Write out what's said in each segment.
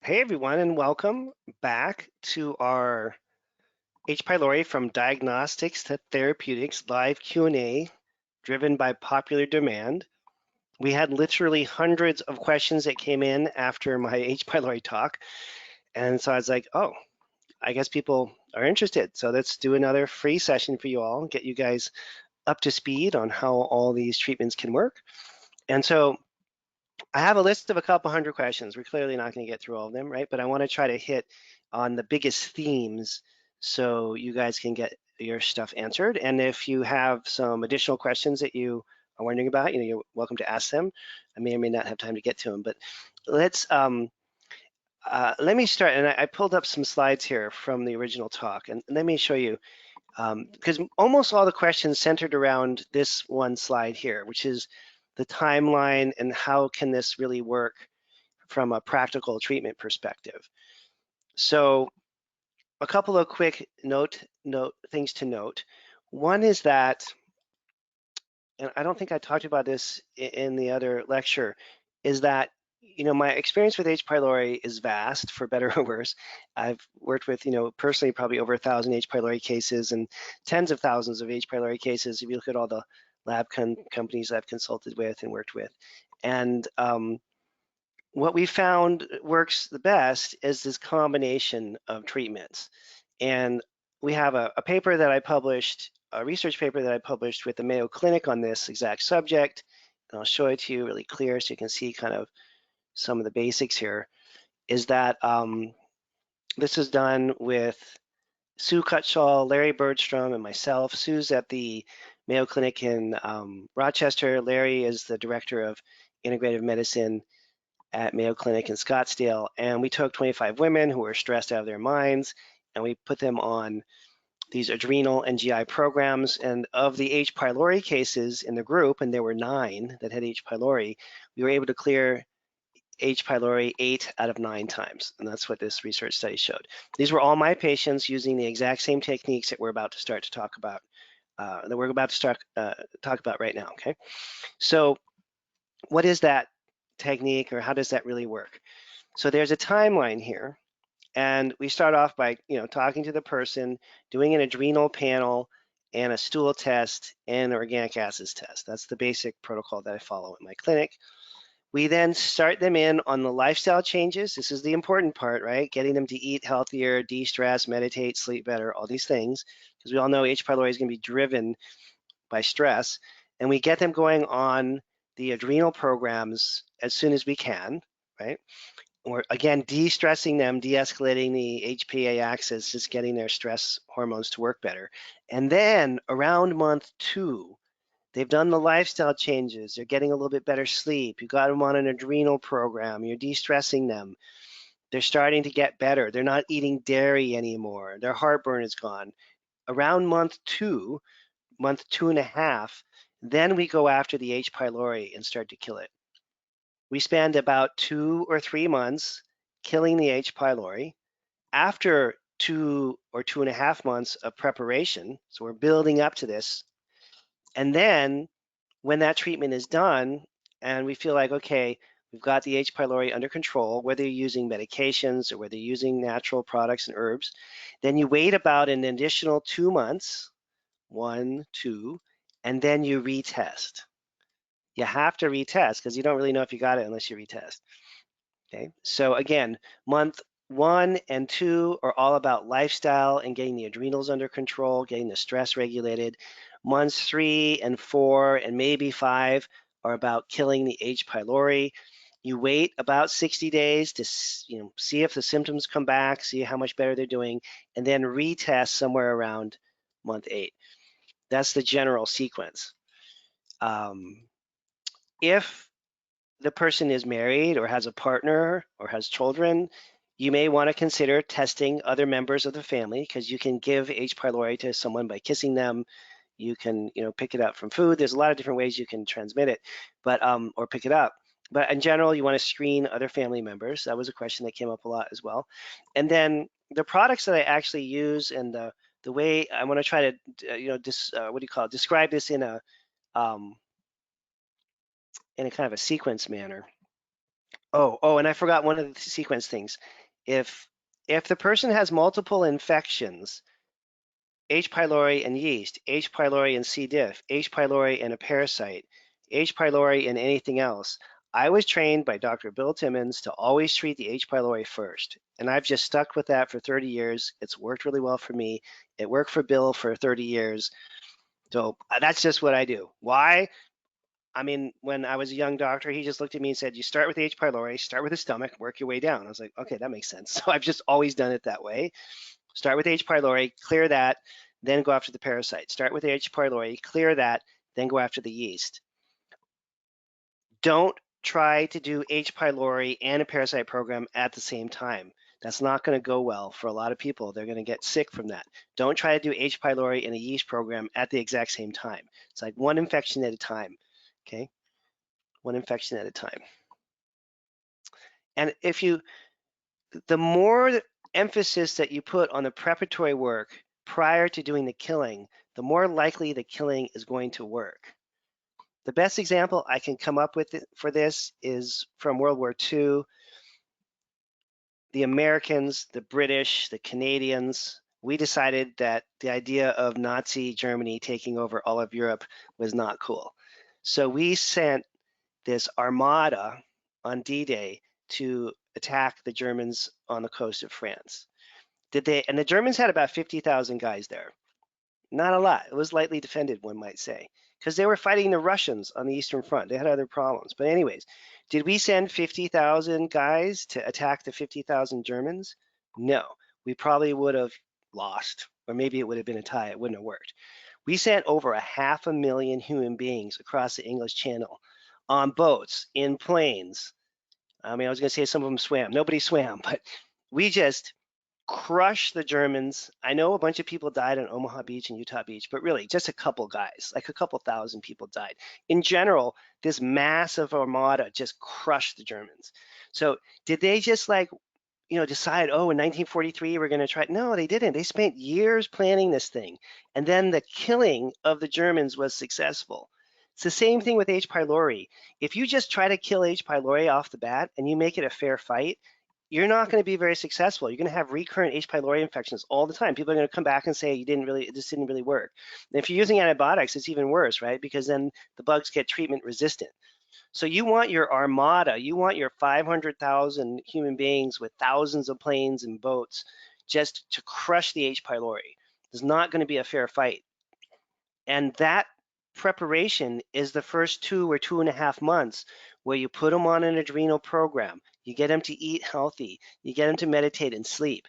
Hey everyone, and welcome back to our H. pylori from Diagnostics to Therapeutics live Q&A driven by popular demand. We had literally hundreds of questions that came in after my H. pylori talk, and so I was like, oh, I guess people are interested. So let's do another free session for you all, get you guys up to speed on how all these treatments can work. And so I have a list of a couple hundred questions. We're clearly not going to get through all of them, right? But I want to try to hit on the biggest themes so you guys can get your stuff answered. And if you have some additional questions that you are wondering about, you're welcome to ask them. I may or may not have time to get to them, but let's let me start. And I pulled up some slides here from the original talk, and let me show you because almost all the questions centered around this one slide here, which is the timeline and how can this really work from a practical treatment perspective. So a couple of quick things to note. One is that, and I don't think I talked about this in the other lecture, is that my experience with H. pylori is vast, for better or worse. I've worked with, personally, probably over 1,000 H. pylori cases and tens of thousands of H. pylori cases if you look at all the lab companies I've consulted with and worked with. And what we found works the best is this combination of treatments. And we have a paper that I published, a research paper that I published with the Mayo Clinic on this exact subject. And I'll show it to you really clear so you can see kind of some of the basics here, is that this is done with Sue Cutshall, Larry Bergstrom, and myself. Sue's at the Mayo Clinic in Rochester. Larry is the director of integrative medicine at Mayo Clinic in Scottsdale. And we took 25 women who were stressed out of their minds, and we put them on these adrenal and GI programs. And of the H. pylori cases in the group, and there were 9 that had H. pylori, we were able to clear H. pylori 8 out of 9 times. And that's what this research study showed. These were all my patients using the exact same techniques that we're about to start to talk about, talk about right now, okay? So what is that technique, or how does that really work? So there's a timeline here, and we start off by talking to the person, doing an adrenal panel and a stool test and an organic acids test. That's the basic protocol that I follow in my clinic. We then start them in on the lifestyle changes. This is the important part, right? Getting them to eat healthier, de-stress, meditate, sleep better, all these things, because we all know H. pylori is going to be driven by stress. And we get them going on the adrenal programs as soon as we can, right? Or again, de-stressing them, de-escalating the HPA axis, just getting their stress hormones to work better. And then around month 2, they've done the lifestyle changes. They're getting a little bit better sleep. You got them on an adrenal program. You're de-stressing them. They're starting to get better. They're not eating dairy anymore. Their heartburn is gone. Around month 2 and a half, then we go after the H. pylori and start to kill it. We spend about 2 or 3 months killing the H. pylori. After 2 or 2.5 months of preparation, so we're building up to this, and then when that treatment is done and we feel like, okay, we've got the H. pylori under control, whether you're using medications or whether you're using natural products and herbs, then you wait about an additional 2 months, 1, 2, and then you retest. You have to retest because you don't really know if you got it unless you retest. Okay, so again, month 1 and 2 are all about lifestyle and getting the adrenals under control, getting the stress regulated. Months 3 and 4 and maybe 5 are about killing the H. pylori. You wait about 60 days to see if the symptoms come back, see how much better they're doing, and then retest somewhere around month 8. That's the general sequence. If the person is married or has a partner or has children, you may want to consider testing other members of the family, because you can give H. pylori to someone by kissing them. You can, pick it up from food. There's a lot of different ways you can transmit it, but or pick it up. But in general, you want to screen other family members. That was a question that came up a lot as well. And then the products that I actually use and the way I want to try to, describe this in a kind of a sequence manner. Oh, and I forgot one of the sequence things. If if the person has multiple infections, H. pylori and yeast, H. pylori and C. diff, H. pylori and a parasite, H. pylori and anything else, I was trained by Dr. Bill Timmons to always treat the H. pylori first. And I've just stuck with that for 30 years. It's worked really well for me. It worked for Bill for 30 years. So that's just what I do. Why? I mean, when I was a young doctor, he just looked at me and said, you start with H. pylori, start with the stomach, work your way down. I was like, okay, that makes sense. So I've just always done it that way. Start with H. pylori, clear that, then go after the parasite. Start with H. pylori, clear that, then go after the yeast. Don't try to do H. pylori and a parasite program at the same time. That's not going to go well for a lot of people. They're going to get sick from that. Don't try to do H. pylori and a yeast program at the exact same time. It's like one infection at a time, okay? One infection at a time. And if you, the more emphasis that you put on the preparatory work prior to doing the killing, the more likely the killing is going to work. The best example I can come up with for this is from World War II. The Americans, the British, the Canadians, we decided that the idea of Nazi Germany taking over all of Europe was not cool. So we sent this armada on D-Day to attack the Germans on the coast of France. And the Germans had about 50,000 guys there. Not a lot. It was lightly defended, one might say, because they were fighting the Russians on the Eastern Front. They had other problems. But anyways, did we send 50,000 guys to attack the 50,000 Germans? No. We probably would have lost, or maybe it would have been a tie. It wouldn't have worked. We sent over 500,000 human beings across the English Channel on boats, in planes. I mean, I was going to say some of them swam. Nobody swam, but we just crushed the Germans. I know a bunch of people died on Omaha Beach and Utah Beach, but really just a couple guys, like a couple thousand people died. In general, this massive armada just crushed the Germans. So did they just like, decide, oh, in 1943 we're going to try? No, they didn't. They spent years planning this thing. And then the killing of the Germans was successful. It's the same thing with H. pylori. If you just try to kill H. pylori off the bat and you make it a fair fight, you're not going to be very successful. You're going to have recurrent H. pylori infections all the time. People are going to come back and say this didn't really work. And if you're using antibiotics, it's even worse, right? Because then the bugs get treatment resistant. So you want your armada, you want your 500,000 human beings with thousands of planes and boats just to crush the H. pylori. It's not going to be a fair fight. And that preparation is the first 2 or 2.5 months where you put them on an adrenal program. You get them to eat healthy. You get them to meditate and sleep.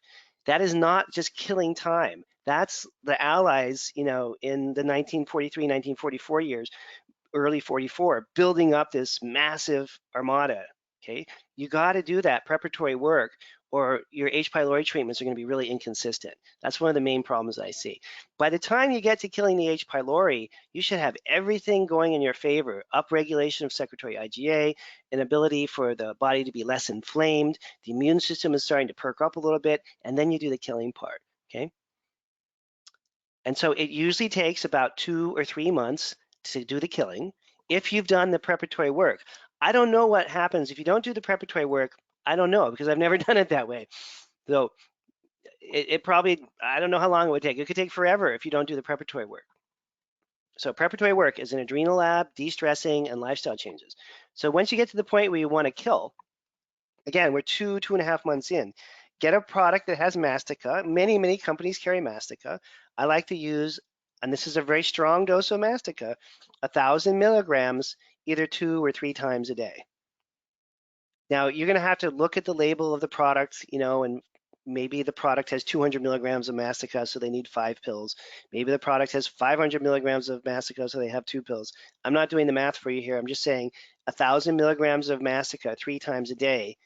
That is not just killing time. That's the Allies, in the 1943, 1944 years, early 44, building up this massive armada. Okay, you got to do that preparatory work, or your H. pylori treatments are going to be really inconsistent. That's one of the main problems I see. By the time you get to killing the H. pylori, you should have everything going in your favor: upregulation of secretory IgA, an ability for the body to be less inflamed, the immune system is starting to perk up a little bit, and then you do the killing part. Okay. And so it usually takes about 2 or 3 months to do the killing if you've done the preparatory work. I don't know what happens if you don't do the preparatory work. I don't know, because I've never done it that way. So it probably, I don't know how long it would take. It could take forever if you don't do the preparatory work. So preparatory work is an adrenal lab, de-stressing, and lifestyle changes. So once you get to the point where you want to kill, again, we're 2.5 months in. Get a product that has mastica. Many companies carry mastica. I like to use, and this is a very strong dose of mastica, 1,000 milligrams either 2 or 3 times a day. Now, you're going to have to look at the label of the product, and maybe the product has 200 milligrams of mastica, so they need 5 pills. Maybe the product has 500 milligrams of mastica, so they have 2 pills. I'm not doing the math for you here. I'm just saying 1,000 milligrams of mastica 3 times a day,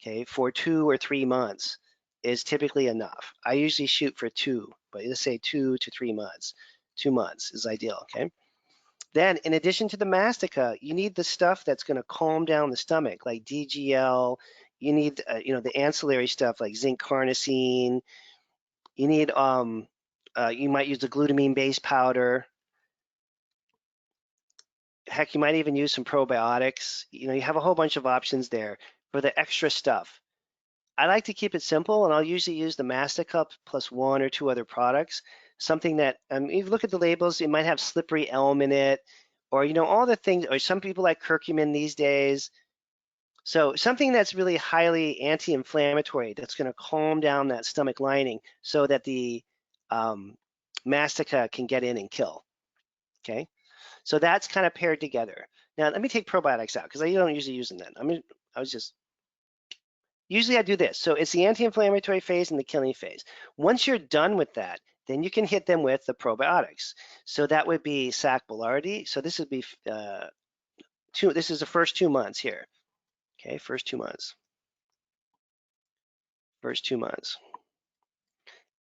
okay, for 2 or 3 months is typically enough. I usually shoot for 2, but let's say 2 to 3 months. 2 months is ideal, okay? Then, in addition to the mastica, you need the stuff that's going to calm down the stomach, like DGL. You need, the ancillary stuff like zinc carnosine. You need, you might use the glutamine-based powder. Heck, you might even use some probiotics. You have a whole bunch of options there for the extra stuff. I like to keep it simple, and I'll usually use the Master Cup plus one or two other products. Something that, if you look at the labels, it might have slippery elm in it, or all the things, or some people like curcumin these days. So something that's really highly anti-inflammatory, that's going to calm down that stomach lining so that the mastica can get in and kill. Okay, so that's kind of paired together. Now let me take probiotics out because I don't usually use them then. Usually I do this. So it's the anti-inflammatory phase and the killing phase. Once you're done with that, then you can hit them with the probiotics. So that would be Sac Boulardii. So this would be this is the first 2 months here. Okay, first 2 months. First 2 months.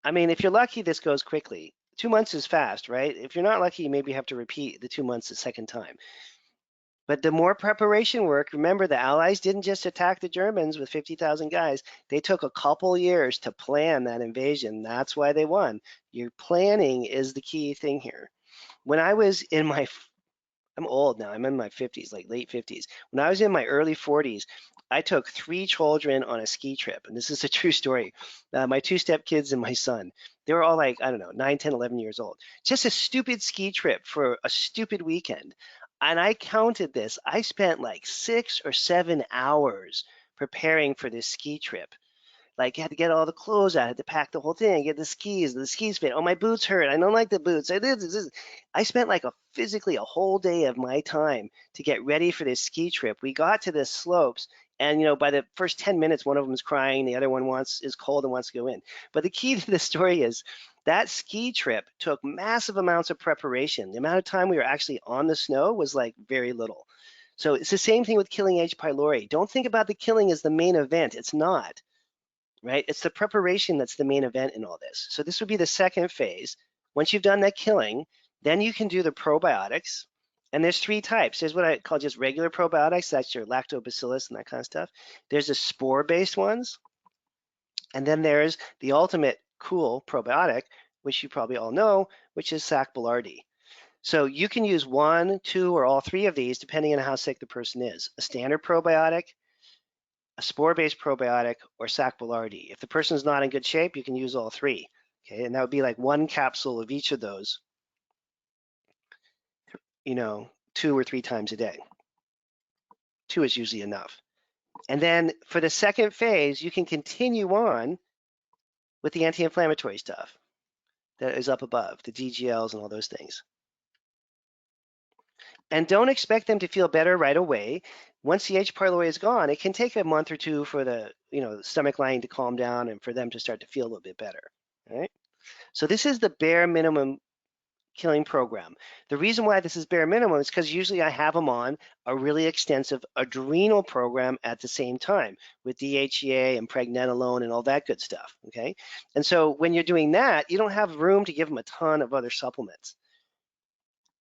I mean, if you're lucky, this goes quickly. 2 months is fast, right? If you're not lucky, you maybe have to repeat the 2 months a second time. But the more preparation work, remember the Allies didn't just attack the Germans with 50,000 guys. They took a couple years to plan that invasion. That's why they won. Your planning is the key thing here. When I was in my, I'm old now, I'm in my 50s, like late 50s. When I was in my early 40s, I took 3 children on a ski trip. And this is a true story. My 2 stepkids and my son, they were all like, I don't know, 9, 10, 11 years old. Just a stupid ski trip for a stupid weekend. And I counted this. I spent like 6 or 7 hours preparing for this ski trip. Like, I had to get all the clothes out, I had to pack the whole thing, get the skis fit. Oh, my boots hurt. I don't like the boots. I spent like physically a whole day of my time to get ready for this ski trip. We got to the slopes, and by the first 10 minutes, one of them is crying, the other one is cold and wants to go in. But the key to the story is that ski trip took massive amounts of preparation. The amount of time we were actually on the snow was like very little. So it's the same thing with killing H. pylori. Don't think about the killing as the main event. It's not. Right? It's the preparation that's the main event in all this. So this would be the second phase. Once you've done that killing, then you can do the probiotics. And there's 3 types. There's what I call just regular probiotics. That's your lactobacillus and that kind of stuff. There's the spore-based ones. And then there's the ultimate cool probiotic, which you probably all know, which is Sac Boulardii. So you can use 1, 2, or all 3 of these depending on how sick the person is. A standard probiotic, a spore-based probiotic, or Sac Boulardii. If the person's not in good shape, you can use all 3. Okay, and that would be like 1 capsule of each of those, 2 or 3 times a day. 2 is usually enough. And then for the second phase, you can continue on with the anti-inflammatory stuff that is up above, the DGLs and all those things. And don't expect them to feel better right away. Once the H. pylori is gone, it can take a month or 2 for the stomach lining to calm down and for them to start to feel a little bit better. All right. So this is the bare minimum killing program. The reason why this is bare minimum is because usually I have them on a really extensive adrenal program at the same time with DHEA and pregnenolone and all that good stuff. Okay. And so when you're doing that, you don't have room to give them a ton of other supplements.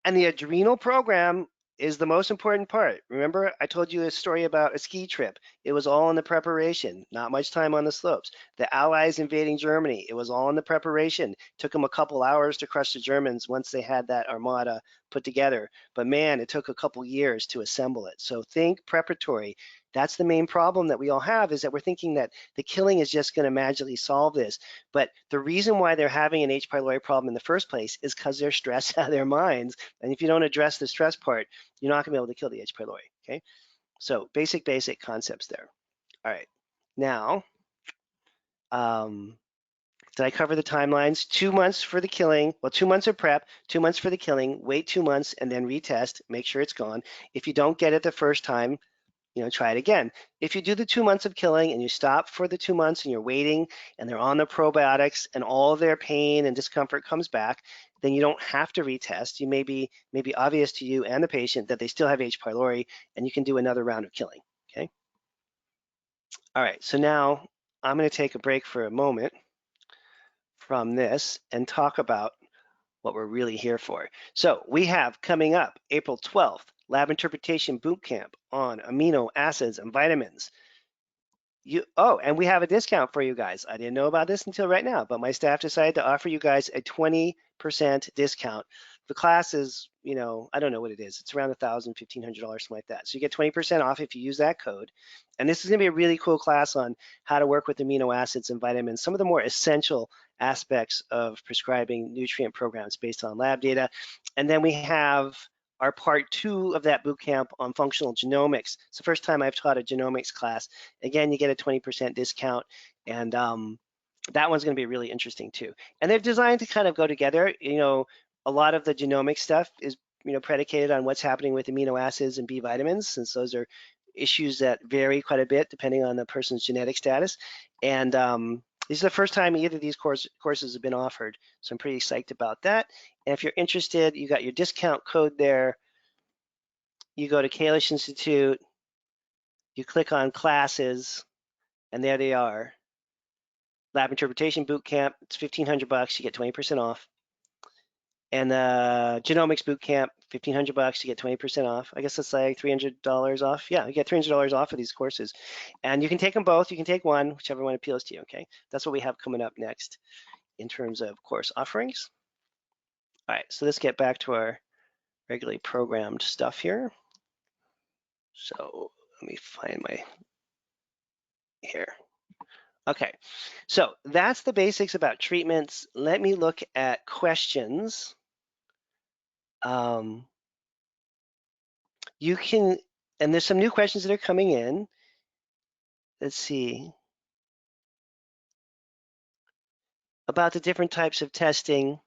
And the adrenal program is the most important part. Remember, I told you a story about a ski trip. It was all in the preparation, not much time on the slopes. The Allies invading Germany, it was all in the preparation. It took them a couple hours to crush the Germans once they had that armada put together. But man, it took a couple years to assemble it. So think preparatory. That's the main problem that we all have, is that we're thinking that the killing is just going to magically solve this. But the reason why they're having an H. pylori problem in the first place is because they're stressed out of their minds. And if you don't address the stress part, you're not going to be able to kill the H. pylori. Okay, so basic concepts there. All right, now, did I cover the timelines? 2 months for the killing. Well, 2 months of prep, 2 months for the killing. Wait 2 months and then retest. Make sure it's gone. If you don't get it the first time, try it again. If you do the 2 months of killing and you stop for the 2 months and you're waiting and they're on the probiotics and all of their pain and discomfort comes back, then you don't have to retest. You may be obvious to you and the patient that they still have H. pylori, and you can do another round of killing. Okay. All right. So now I'm going to take a break for a moment from this and talk about what we're really here for. So we have coming up April 12th, Lab Interpretation Bootcamp on amino acids and vitamins. And we have a discount for you guys. I didn't know about this until right now, but my staff decided to offer you guys a 20% discount The class is, I don't know what it is. It's around $1,000, $1,500, something like that. So you get 20% off if you use that code. And this is going to be a really cool class on how to work with amino acids and vitamins, some of the more essential aspects of prescribing nutrient programs based on lab data. And then we have our part 2 of that boot camp on functional genomics. It's the first time I've taught a genomics class. Again, you get a 20% discount, and that one's going to be really interesting too. And they're designed to kind of go together. A lot of the genomic stuff is predicated on what's happening with amino acids and B vitamins, since those are issues that vary quite a bit depending on the person's genetic status. And this is the first time either of these courses have been offered, so I'm pretty psyched about that. And if you're interested, you got your discount code there. You go to Kalish Institute, you click on classes, and there they are. Lab Interpretation Bootcamp, it's $1,500, you get 20% off. And the Genomics Bootcamp, $1,500, you get 20% off. I guess that's like $300 off. Yeah, you get $300 off of these courses. And you can take them both, you can take one, whichever one appeals to you, okay? That's what we have coming up next in terms of course offerings. All right, so let's get back to our regularly programmed stuff here. So let me find my, here. Okay, so that's the basics about treatments. Let me look at questions. You can, and there's some new questions that are coming in. Let's see. About the different types of testing.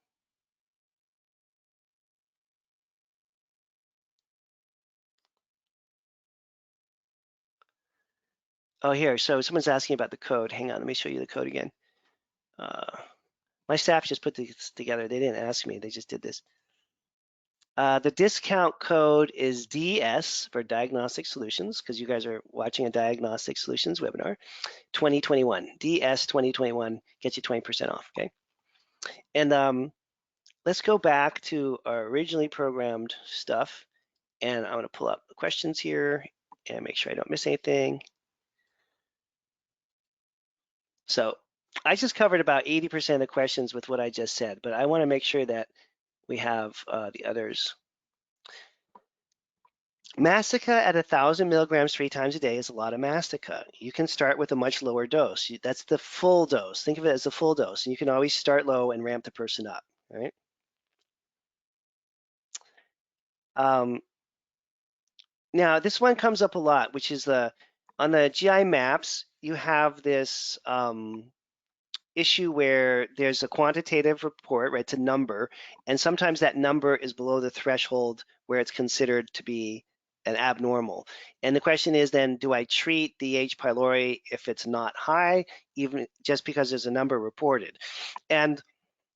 Oh, here, so someone's asking about the code. Hang on, let me show you the code again. My staff just put this together. They didn't ask me, they just did this. The discount code is DS for Diagnostic Solutions, because you guys are watching a Diagnostic Solutions webinar. 2021, DS 2021 gets you 20% off, okay? And let's go back to our originally programmed stuff. And I'm gonna pull up the questions here and make sure I don't miss anything. So I just covered about 80% of the questions with what I just said, but I wanna make sure that we have the others. Mastica at 1,000 milligrams 3 times a day is a lot of mastica. You can start with a much lower dose. That's the full dose. Think of it as the full dose. And you can always start low and ramp the person up, right? Now, this one comes up a lot, which is on the GI maps, you have this issue where there's a quantitative report, right? It's a number, and sometimes that number is below the threshold where it's considered to be an abnormal. And the question is then, do I treat the H. pylori if it's not high, even just because there's a number reported? And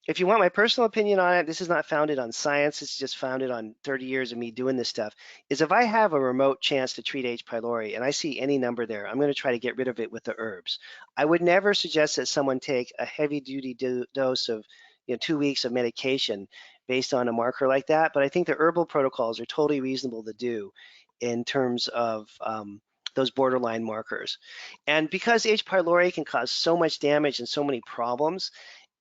if you want my personal opinion on it, this is not founded on science, it's just founded on 30 years of me doing this stuff, is if I have a remote chance to treat H. pylori and I see any number there, I'm gonna try to get rid of it with the herbs. I would never suggest that someone take a heavy duty dose of 2 weeks of medication based on a marker like that, but I think the herbal protocols are totally reasonable to do in terms of those borderline markers. And because H. pylori can cause so much damage and so many problems,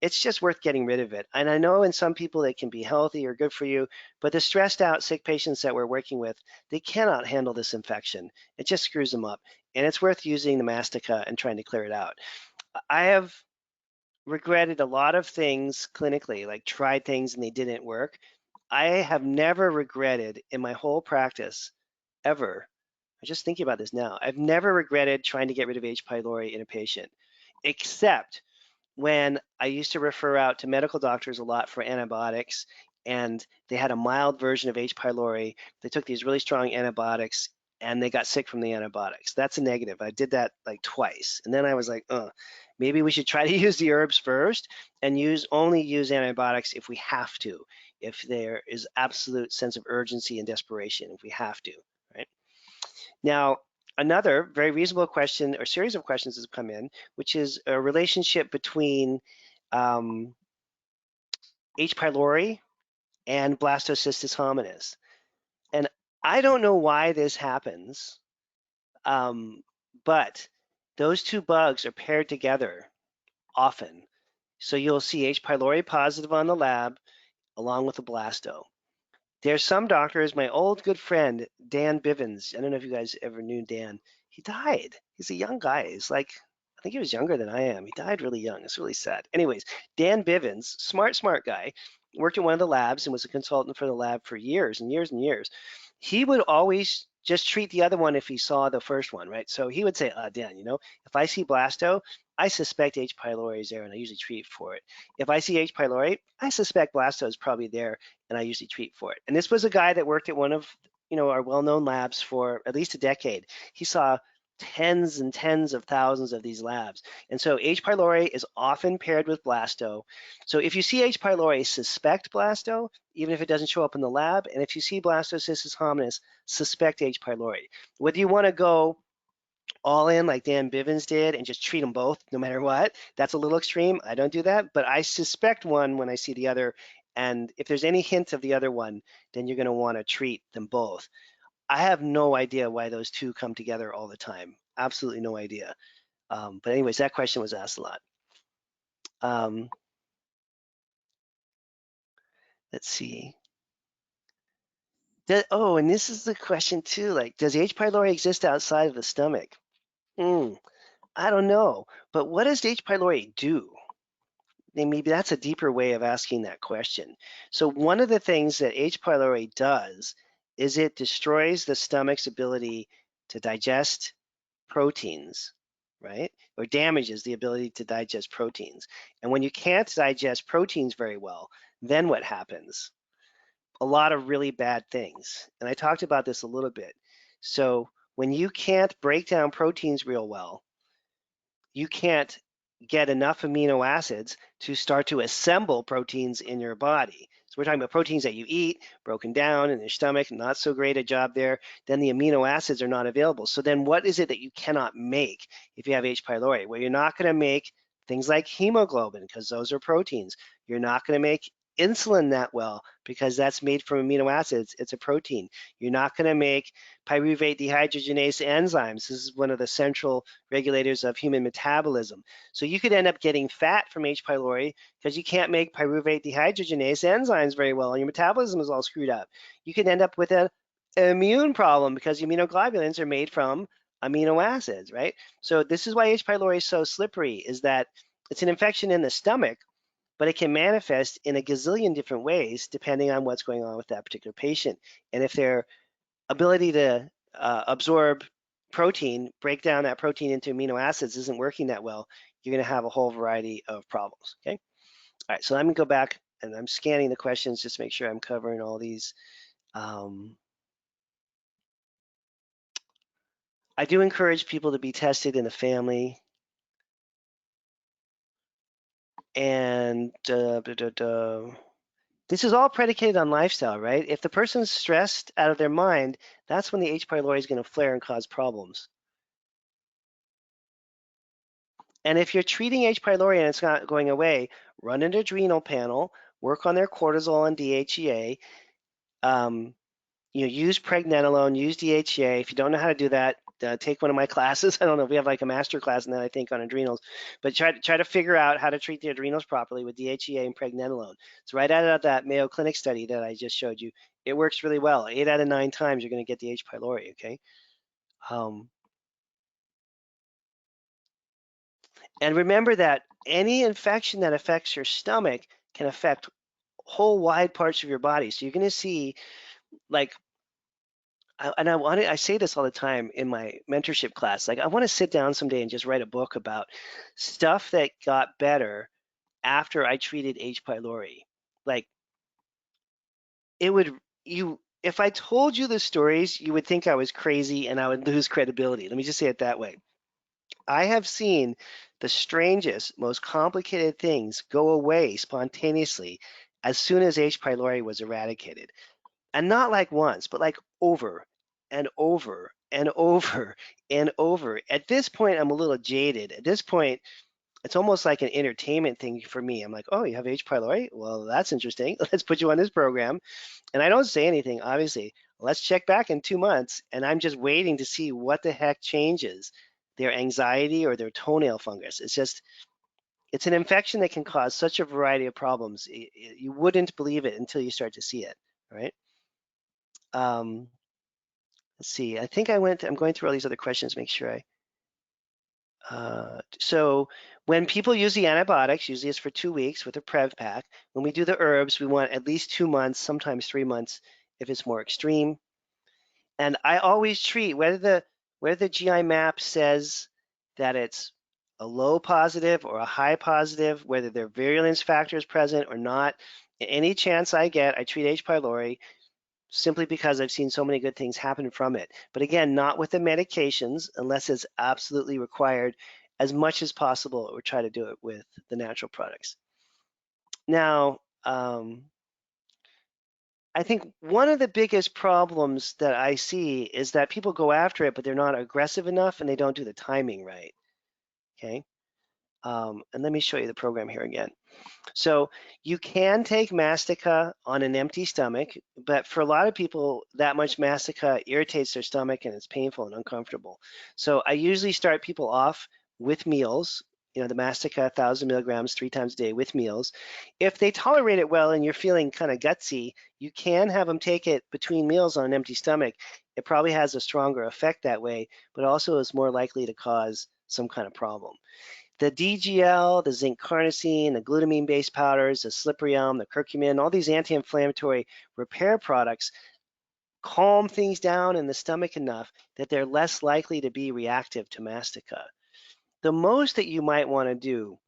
it's just worth getting rid of it. And I know in some people it can be healthy or good for you, but the stressed out sick patients that we're working with, they cannot handle this infection. It just screws them up. And it's worth using the mastica and trying to clear it out. I have regretted a lot of things clinically, like tried things and they didn't work. I have never regretted in my whole practice, ever. I'm just thinking about this now. I've never regretted trying to get rid of H. pylori in a patient, except when I used to refer out to medical doctors a lot for antibiotics, and they had a mild version of H. pylori. They took these really strong antibiotics and they got sick from the antibiotics. That's a negative. I did that like twice. And then I was like, maybe we should try to use the herbs first and only use antibiotics if we have to, if there is absolute sense of urgency and desperation, if we have to, right? Now, another very reasonable question or series of questions has come in, which is a relationship between H. pylori and blastocystis hominis. And I don't know why this happens, but those two bugs are paired together often. So you'll see H. pylori positive on the lab, along with the blasto. There's some doctors, my old good friend, Dan Bivens. I don't know if you guys ever knew Dan. He died. He's a young guy. He's like, I think he was younger than I am. He died really young. It's really sad. Anyways, Dan Bivens, smart guy, worked in one of the labs and was a consultant for the lab for years and years and years. He would always just treat the other one if he saw the first one, right? So he would say, Dan, if I see blasto, I suspect H. pylori is there and I usually treat for it. If I see H. pylori, I suspect blasto is probably there and I usually treat for it. And this was a guy that worked at one of our well-known labs for at least a decade. He saw tens and tens of thousands of these labs. And so H. pylori is often paired with blasto. So if you see H. pylori, suspect blasto, even if it doesn't show up in the lab. And if you see blastocystis hominis, suspect H. pylori. Whether you want to go all in like Dan Bivens did and just treat them both no matter what, that's a little extreme. I don't do that, but I suspect one when I see the other. And if there's any hint of the other one, then you're going to want to treat them both. I have no idea why those two come together all the time. Absolutely no idea. But anyways, that question was asked a lot. Let's see. And this is the question too. Like, does H. pylori exist outside of the stomach? I don't know. But what does H. pylori do? Maybe that's a deeper way of asking that question. So one of the things that H. pylori does is it destroys the stomach's ability to digest proteins, right? Or damages the ability to digest proteins. And when you can't digest proteins very well, then what happens? A lot of really bad things. And I talked about this a little bit. So when you can't break down proteins real well, you can't get enough amino acids to start to assemble proteins in your body. So we're talking about proteins that you eat, broken down in your stomach, not so great a job there. Then the amino acids are not available. So then what is it that you cannot make if you have H. pylori? Well, you're not going to make things like hemoglobin because those are proteins. You're not going to make insulin that well because that's made from amino acids. It's a protein. You're not going to make pyruvate dehydrogenase enzymes. This is one of the central regulators of human metabolism. So you could end up getting fat from H. pylori because you can't make pyruvate dehydrogenase enzymes very well and your metabolism is all screwed up. You could end up with an immune problem because immunoglobulins are made from amino acids, right? So this is why H. pylori is so slippery, is that it's an infection in the stomach, but it can manifest in a gazillion different ways depending on what's going on with that particular patient. And if their ability to absorb protein, break down that protein into amino acids isn't working that well, you're going to have a whole variety of problems, okay? All right, so let me go back and I'm scanning the questions just to make sure I'm covering all these. I do encourage people to be tested in the family. And this is all predicated on lifestyle, right? If the person's stressed out of their mind, that's when the H. pylori is going to flare and cause problems. And if you're treating H. pylori and it's not going away, run an adrenal panel, work on their cortisol and DHEA. Use pregnenolone, use DHEA. If you don't know how to do that, take one of my classes. I don't know if we have like a master class in that, I think, on adrenals. But try to figure out how to treat the adrenals properly with DHEA and pregnenolone. It's right out of that Mayo Clinic study that I just showed you. It works really well. 8 out of 9 times you're going to get the H. pylori, okay? And remember that any infection that affects your stomach can affect whole wide parts of your body. So you're going to see, like, I say this all the time in my mentorship class. Like, I want to sit down someday and just write a book about stuff that got better after I treated H. pylori. Like, if I told you the stories, you would think I was crazy and I would lose credibility. Let me just say it that way. I have seen the strangest, most complicated things go away spontaneously as soon as H. pylori was eradicated. And not like once, but like over and over and over and over. At this point, I'm a little jaded. At this point, it's almost like an entertainment thing for me. I'm like, oh, you have H. pylori? Well, that's interesting. Let's put you on this program. And I don't say anything, obviously. Let's check back in 2 months. And I'm just waiting to see what the heck changes, their anxiety or their toenail fungus. It's an infection that can cause such a variety of problems. You wouldn't believe it until you start to see it, right? Let's see. I think I'm going through all these other questions, make sure so when people use the antibiotics, usually it's for 2 weeks with a Prev pack. When we do the herbs, we want at least 2 months, sometimes 3 months if it's more extreme. And I always treat whether the GI map says that it's a low positive or a high positive, whether there are virulence factors present or not. Any chance I get, I treat H. pylori simply because I've seen so many good things happen from it. But again, not with the medications unless it's absolutely required. As much as possible, or try to do it with the natural products. Now, I think one of the biggest problems that I see is that people go after it, but they're not aggressive enough and they don't do the timing right. Okay. And let me show you the program here again. So you can take Mastica on an empty stomach, but for a lot of people, that much Mastica irritates their stomach and it's painful and uncomfortable. So I usually start people off with meals, the Mastica 1,000 milligrams 3 times a day with meals. If they tolerate it well and you're feeling kind of gutsy, you can have them take it between meals on an empty stomach. It probably has a stronger effect that way, but also is more likely to cause some kind of problem. The DGL, the zinc carnosine, the glutamine-based powders, the Slipperyelm, the curcumin, all these anti-inflammatory repair products calm things down in the stomach enough that they're less likely to be reactive to Mastica. The most that you might want to do,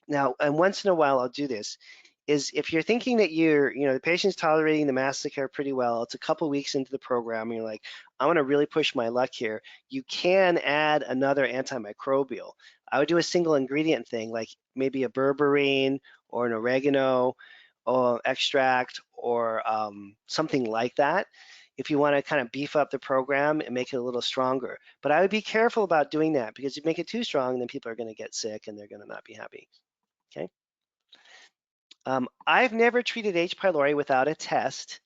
now, and once in a while I'll do this, is if you're thinking that the patient's tolerating the Mastica pretty well, it's a couple weeks into the program, and you're like, I want to really push my luck here, you can add another antimicrobial. I would do a single ingredient thing, like maybe a berberine or an oregano or extract or something like that, if you want to kind of beef up the program and make it a little stronger. But I would be careful about doing that, because if you make it too strong, then people are going to get sick and they're going to not be happy. Okay. I've never treated H. pylori without a test.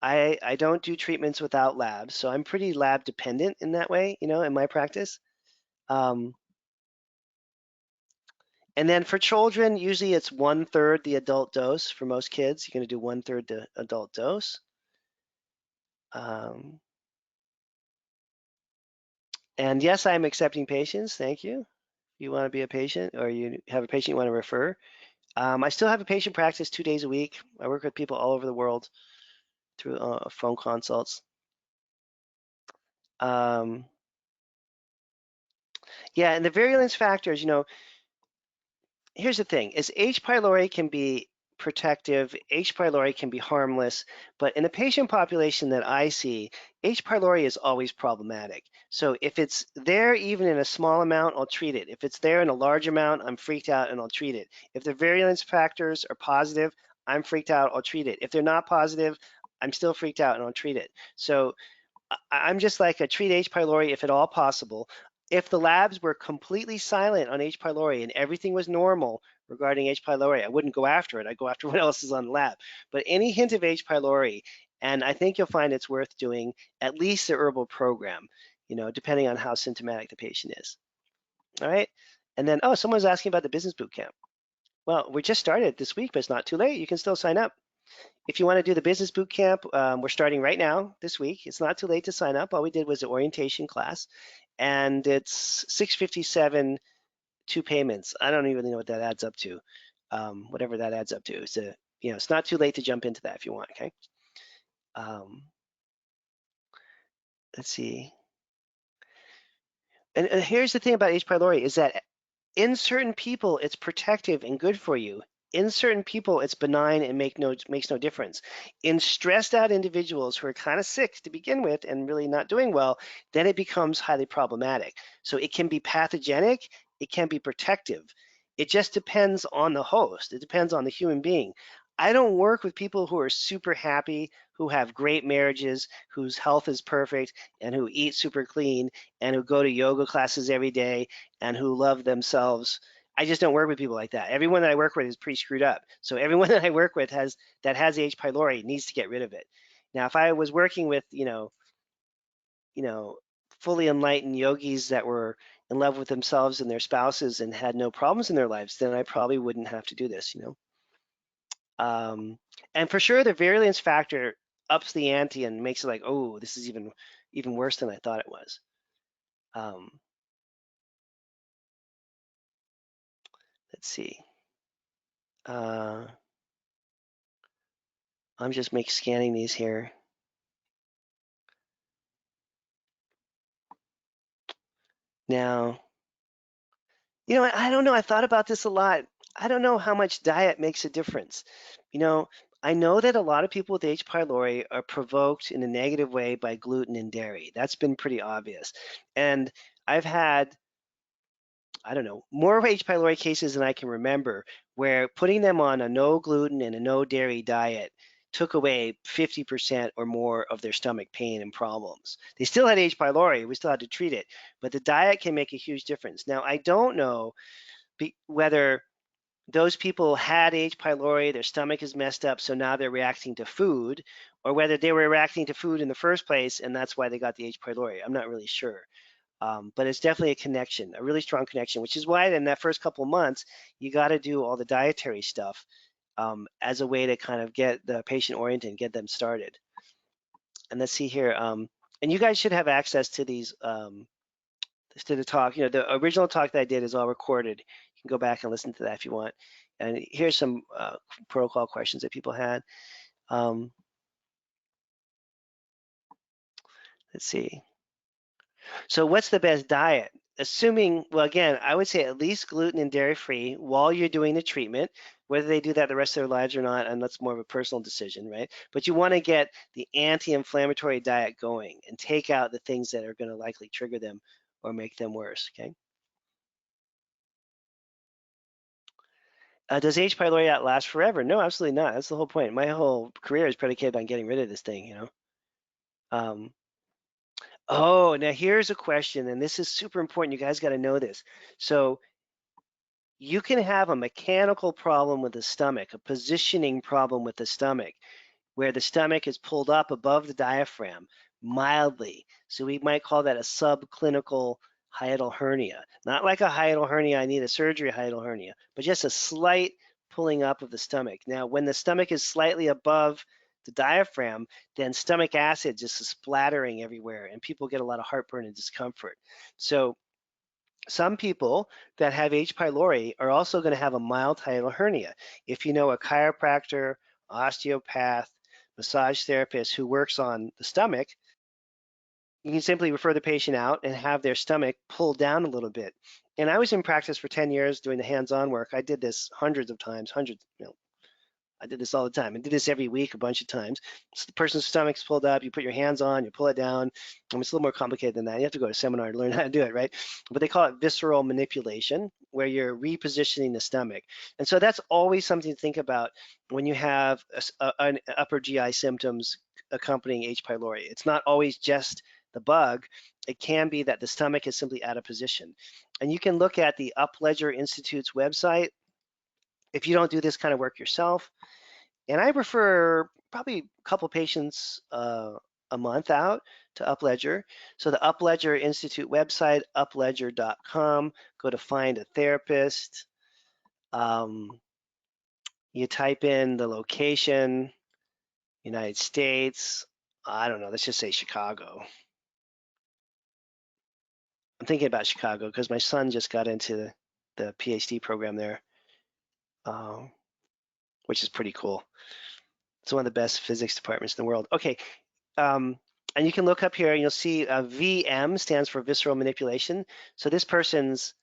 I don't do treatments without labs, so I'm pretty lab dependent in that way, in my practice. And then for children, usually it's 1/3 the adult dose. For most kids, you're going to do 1/3 the adult dose. And yes, I'm accepting patients. Thank you. If you want to be a patient or you have a patient you want to refer. I still have a patient practice 2 days a week. I work with people all over the world through phone consults. Yeah, and the virulence factors, here's the thing, is H. pylori can be protective, H. pylori can be harmless, but in the patient population that I see, H. pylori is always problematic. So if it's there even in a small amount, I'll treat it. If it's there in a large amount, I'm freaked out and I'll treat it. If the virulence factors are positive, I'm freaked out, I'll treat it. If they're not positive, I'm still freaked out and I'll treat it. So I'm just like a treat H. pylori if at all possible. If the labs were completely silent on H. pylori and everything was normal regarding H. pylori, I wouldn't go after it. I'd go after what else is on the lab. But any hint of H. pylori, and I think you'll find it's worth doing at least the herbal program, depending on how symptomatic the patient is. All right. And then, someone's asking about the business boot camp. Well, we just started this week, but it's not too late. You can still sign up. If you want to do the business boot camp, we're starting right now this week. It's not too late to sign up. All we did was the orientation class, and it's $657, 2 payments. I don't even know what that adds up to. Whatever that adds up to. It's not too late to jump into that if you want. Okay. Let's see. And here's the thing about H. pylori is that in certain people, it's protective and good for you. In certain people, it's benign and makes no difference. In stressed out individuals who are kind of sick to begin with and really not doing well, then it becomes highly problematic. So it can be pathogenic, it can be protective. It just depends on the host. It depends on the human being. I don't work with people who are super happy, who have great marriages, whose health is perfect, and who eat super clean, and who go to yoga classes every day, and who love themselves. I just don't work with people like that. Everyone that I work with is pretty screwed up. So everyone that I work with has H. pylori needs to get rid of it. Now, if I was working with, fully enlightened yogis that were, in love with themselves and their spouses and had no problems in their lives, then I probably wouldn't have to do this, you know. And for sure, the virulence factor ups the ante and makes it like, oh, this is even worse than I thought it was. Let's see. I'm just scanning these here. Now, you know, I don't know. I thought about this a lot. I don't know how much diet makes a difference. You know, I know that a lot of people with H. pylori are provoked in a negative way by gluten and dairy. That's been pretty obvious. And I've had, I don't know, more H. pylori cases than I can remember where putting them on a no gluten and a no dairy diet took away 50% or more of their stomach pain and problems. They still had H. pylori, we still had to treat it, but the diet can make a huge difference. Now, I don't know whether those people had H. pylori, their stomach is messed up, so now they're reacting to food, or whether they were reacting to food in the first place and that's why they got the H. pylori. I'm not really sure. But it's definitely a connection, a really strong connection, which is why in that first couple of months, you got to do all the dietary stuff as a way to kind of get the patient oriented and get them started. And let's see here. And you guys should have access to these, to the talk. You know, the original talk that I did is all recorded. You can go back and listen to that if you want. And here's some protocol questions that people had. Let's see. So what's the best diet? Assuming, well, again, I would say at least gluten and dairy free while you're doing the treatment, whether they do that the rest of their lives or not, and that's more of a personal decision, right? But you want to get the anti-inflammatory diet going and take out the things that are going to likely trigger them or make them worse, okay? Does H. pylori last forever? No, absolutely not. That's the whole point. My whole career is predicated on getting rid of this thing, you know? Um, oh, now here's a question, and this is super important. You guys got to know this. So you can have a mechanical problem with the stomach, a positioning problem with the stomach, where the stomach is pulled up above the diaphragm mildly. So we might call that a subclinical hiatal hernia. Not like a hiatal hernia, I need a surgery hiatal hernia, but just a slight pulling up of the stomach. Now, when the stomach is slightly above the diaphragm, then stomach acid just is splattering everywhere and people get a lot of heartburn and discomfort. So some people that have H. pylori are also going to have a mild hiatal hernia. If you know a chiropractor, osteopath, massage therapist who works on the stomach, you can simply refer the patient out and have their stomach pulled down a little bit. And I was in practice for 10 years doing the hands-on work. I did this hundreds of times, I did this all the time. I did this every week a bunch of times. So the person's stomach's pulled up, you put your hands on, you pull it down. It's a little more complicated than that. You have to go to a seminar to learn how to do it, right? But they call it visceral manipulation, where you're repositioning the stomach. And so that's always something to think about when you have an upper GI symptoms accompanying H. pylori. It's not always just the bug. It can be that the stomach is simply out of position. And you can look at the Upledger Institute's website if you don't do this kind of work yourself. And I refer probably a couple patients a month out to Upledger. So the Upledger Institute website, upledger.com, go to find a therapist. You type in the location, United States. I don't know, let's just say Chicago. I'm thinking about Chicago because my son just got into the PhD program there, which is pretty cool. It's one of the best physics departments in the world. Okay, and you can look up here and you'll see VM stands for visceral manipulation. So this person's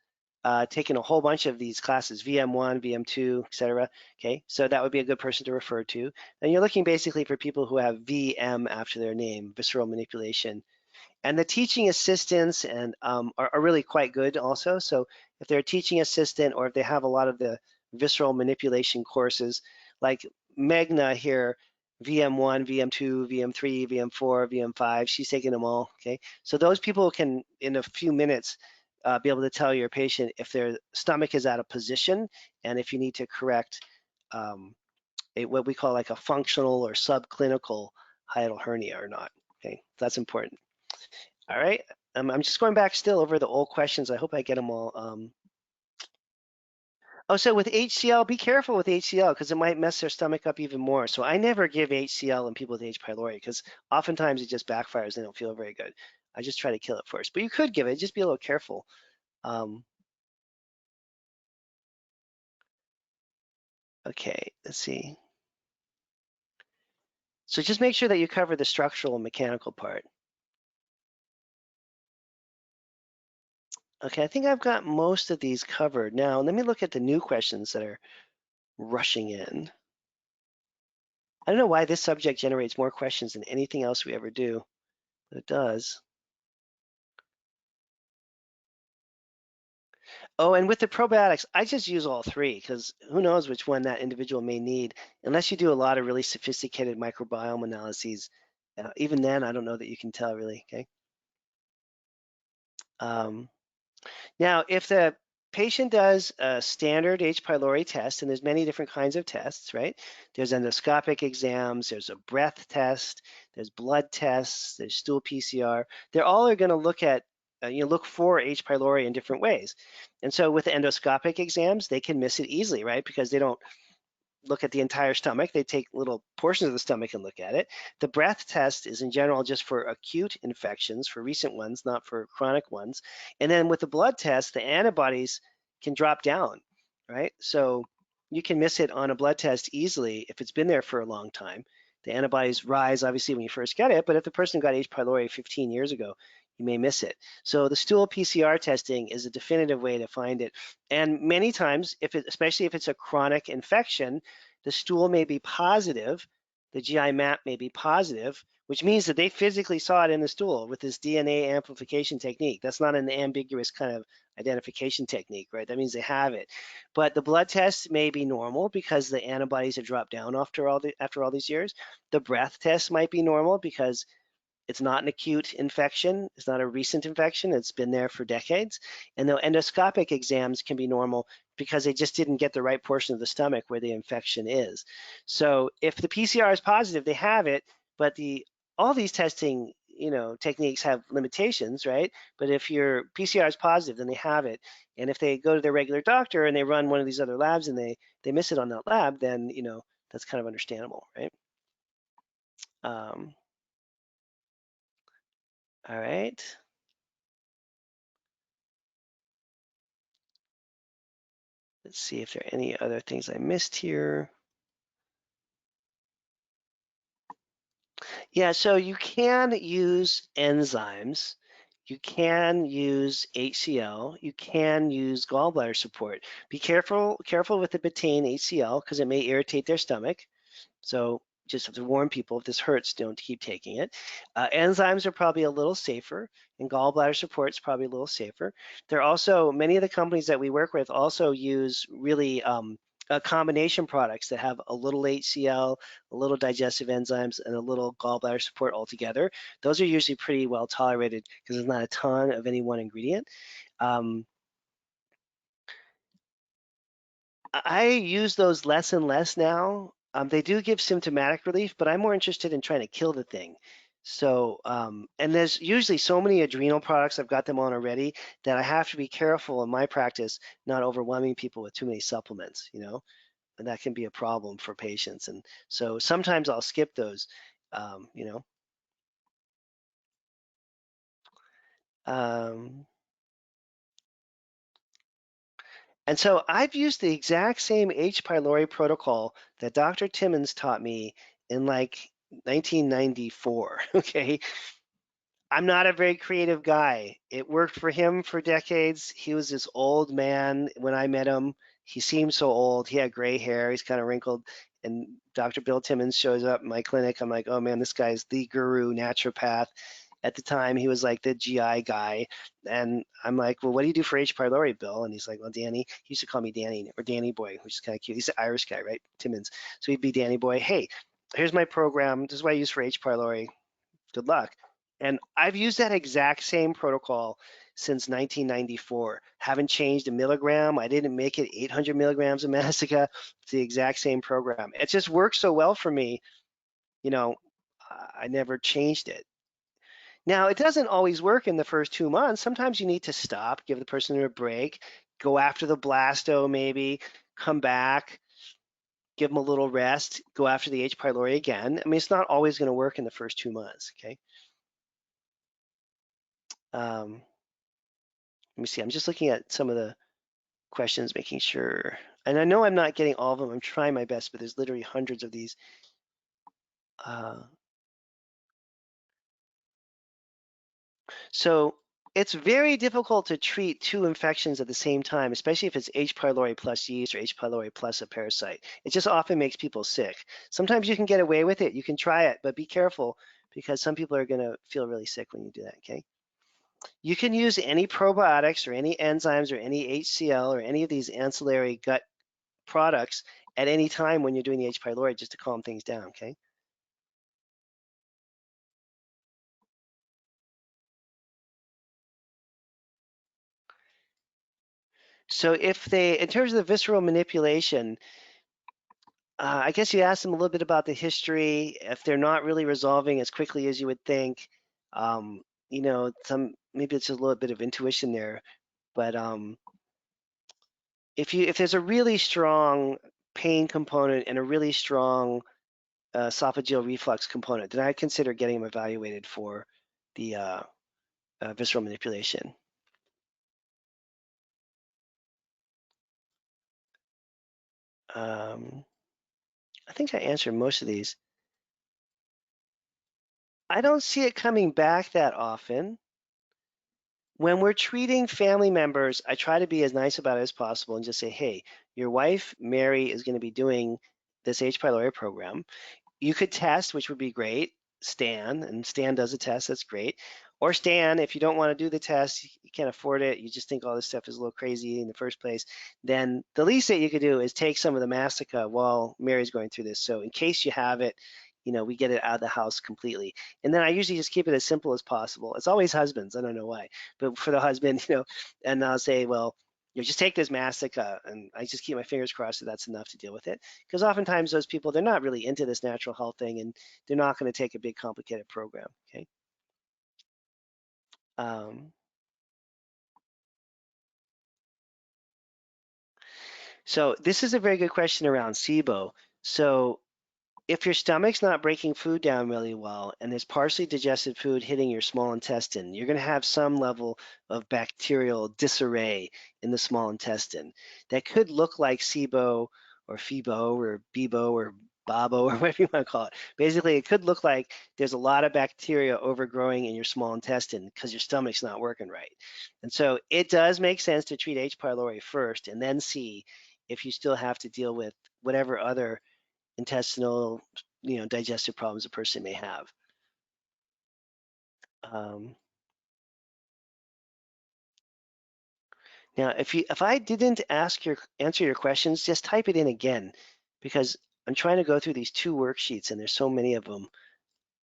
taken a whole bunch of these classes, VM1, VM2, etc. Okay, so that would be a good person to refer to. And you're looking basically for people who have VM after their name, visceral manipulation. And the teaching assistants are really quite good also. So if they're a teaching assistant or if they have a lot of the visceral manipulation courses, like Magna here, VM1, VM2, VM3, VM4, VM5, she's taking them all, okay? So those people can, in a few minutes, be able to tell your patient if their stomach is out of position and if you need to correct what we call like a functional or subclinical hiatal hernia or not, okay? That's important. All right. I'm just going back still over the old questions. I hope I get them all. Oh, so with HCl, be careful with HCl because it might mess their stomach up even more. So I never give HCl in people with H. pylori because oftentimes it just backfires. They don't feel very good. I just try to kill it first. But you could give it. Just be a little careful. Um, okay, let's see. So just make sure that you cover the structural and mechanical part. Okay, I think I've got most of these covered. Now, let me look at the new questions that are rushing in. I don't know why this subject generates more questions than anything else we ever do, but it does. Oh, and with the probiotics, I just use all three because who knows which one that individual may need, unless you do a lot of really sophisticated microbiome analyses. Even then, I don't know that you can tell really, okay? Um, Now, if the patient does a standard H. pylori test, and there's many different kinds of tests, right? There's endoscopic exams, there's a breath test, there's blood tests, there's stool PCR. They're all are going to look at, look for H. pylori in different ways. And so with the endoscopic exams, they can miss it easily, right? Because they don't look at the entire stomach. They take little portions of the stomach and look at it. The breath test is in general just for acute infections, for recent ones, not for chronic ones. And then with the blood test, the antibodies can drop down, right? So you can miss it on a blood test easily if it's been there for a long time. The antibodies rise obviously when you first get it, but if the person got H. pylori 15 years ago, you may miss it. So the stool PCR testing is a definitive way to find it. And many times, especially if it's a chronic infection, the stool may be positive, the GI map may be positive, which means that they physically saw it in the stool with this DNA amplification technique. That's not an ambiguous kind of identification technique, right? That means they have it. But the blood test may be normal because the antibodies have dropped down after all these years. The breath test might be normal because it's not an acute infection. It's not a recent infection. It's been there for decades. And the endoscopic exams can be normal because they just didn't get the right portion of the stomach where the infection is. So if the PCR is positive, they have it, but all these testing techniques have limitations, right? But if your PCR is positive, then they have it. And if they go to their regular doctor and they run one of these other labs and they miss it on that lab, then that's kind of understandable, right? Um, all right. Let's see if there are any other things I missed here. Yeah, so you can use enzymes. You can use HCl. You can use gallbladder support. Be careful with the betaine HCl because it may irritate their stomach. So just have to warn people, if this hurts, don't keep taking it. Enzymes are probably a little safer, and gallbladder support is probably a little safer. There are also, many of the companies that we work with also use really combination products that have a little HCl, a little digestive enzymes, and a little gallbladder support all together. Those are usually pretty well tolerated because there's not a ton of any one ingredient. Um, I use those less and less now. They do give symptomatic relief, but I'm more interested in trying to kill the thing. So, and there's usually so many adrenal products, I've got them on already, that I have to be careful in my practice, not overwhelming people with too many supplements, and that can be a problem for patients. And so sometimes I'll skip those, um, you know. Um, And so I've used the exact same H. pylori protocol that Dr. Timmons taught me in like 1994. Okay. I'm not a very creative guy. It worked for him for decades. He was this old man when I met him. He seemed so old. He had gray hair. He's kind of wrinkled. And Dr. Bill Timmons shows up in my clinic. I'm like, oh man, this guy's the guru naturopath. At the time, he was like the GI guy. And I'm like, well, what do you do for H. pylori, Bill? And he's like, well, Danny, he used to call me Danny or Danny Boy, which is kind of cute. He's an Irish guy, right? Timmons. So he'd be Danny Boy. Hey, here's my program. This is what I use for H. pylori. Good luck. And I've used that exact same protocol since 1994. Haven't changed a milligram. I didn't make it 800 milligrams of Mastica. It's the exact same program. It just works so well for me. You know, I never changed it. Now, it doesn't always work in the first 2 months. Sometimes you need to stop, give the person a break, go after the blasto maybe, come back, give them a little rest, go after the H. pylori again. I mean, it's not always going to work in the first 2 months, okay? Let me see, I'm just looking at some of the questions, making sure. And I know I'm not getting all of them. I'm trying my best, but there's literally hundreds of these. So it's very difficult to treat two infections at the same time, especially if it's H. pylori plus yeast or H. pylori plus a parasite. It just often makes people sick. Sometimes you can get away with it. You can try it, but be careful because some people are going to feel really sick when you do that, okay? You can use any probiotics or any enzymes or any HCl or any of these ancillary gut products at any time when you're doing the H. pylori just to calm things down, okay? So if they, in terms of the visceral manipulation, I guess you ask them a little bit about the history. If they're not really resolving as quickly as you would think, um, some maybe it's a little bit of intuition there. But if there's a really strong pain component and a really strong esophageal reflux component, then I consider getting them evaluated for the visceral manipulation. I think I answered most of these. I don't see it coming back that often. When we're treating family members, I try to be as nice about it as possible and just say, hey, your wife, Mary, is going to be doing this H. pylori program. You could test, which would be great. Stan, and Stan does a test, that's great. Or Stan, if you don't want to do the test, you can't afford it, you just think all this stuff is a little crazy in the first place, then the least that you could do is take some of the Mastica while Mary's going through this. So in case you have it, we get it out of the house completely. And then I usually just keep it as simple as possible. It's always husbands, I don't know why, but for the husband, and I'll say, well, just take this Mastica, and I just keep my fingers crossed that that's enough to deal with it. Because oftentimes those people, they're not really into this natural health thing, and they're not going to take a big complicated program, okay? Um, so this is a very good question around SIBO. So if your stomach's not breaking food down really well and there's partially digested food hitting your small intestine, you're going to have some level of bacterial disarray in the small intestine that could look like SIBO or FIBO or BIBO or BABO or whatever you want to call it. Basically, it could look like there's a lot of bacteria overgrowing in your small intestine because your stomach's not working right. And so it does make sense to treat H. pylori first and then see if you still have to deal with whatever other intestinal, digestive problems a person may have. Um, Now, if I didn't answer your questions, just type it in again, because I'm trying to go through these two worksheets and there's so many of them.